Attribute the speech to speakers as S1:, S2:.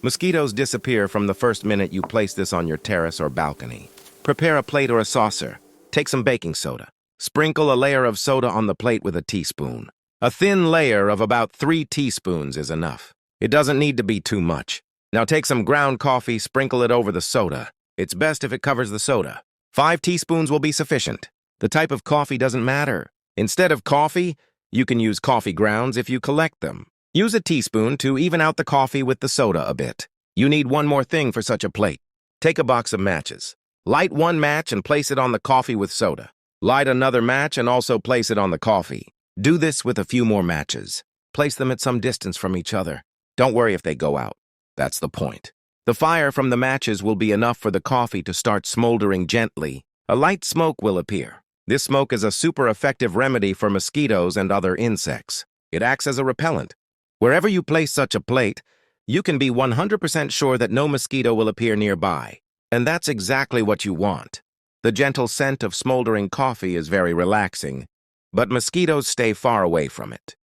S1: Mosquitoes disappear from the first minute you place this on your terrace or balcony. Prepare a plate or a saucer. Take some baking soda. Sprinkle a layer of soda on the plate with a teaspoon. A thin layer of about 3 teaspoons is enough. It doesn't need to be too much. Now take some ground coffee, sprinkle it over the soda. It's best if it covers the soda. 5 teaspoons will be sufficient. The type of coffee doesn't matter. Instead of coffee, you can use coffee grounds if you collect them. Use a teaspoon to even out the coffee with the soda a bit. You need one more thing for such a plate. Take a box of matches. Light one match and place it on the coffee with soda. Light another match and also place it on the coffee. Do this with a few more matches. Place them at some distance from each other. Don't worry if they go out. That's the point. The fire from the matches will be enough for the coffee to start smoldering gently. A light smoke will appear. This smoke is a super effective remedy for mosquitoes and other insects. It acts as a repellent. Wherever you place such a plate, you can be 100% sure that no mosquito will appear nearby. And that's exactly what you want. The gentle scent of smoldering coffee is very relaxing, but mosquitoes stay far away from it.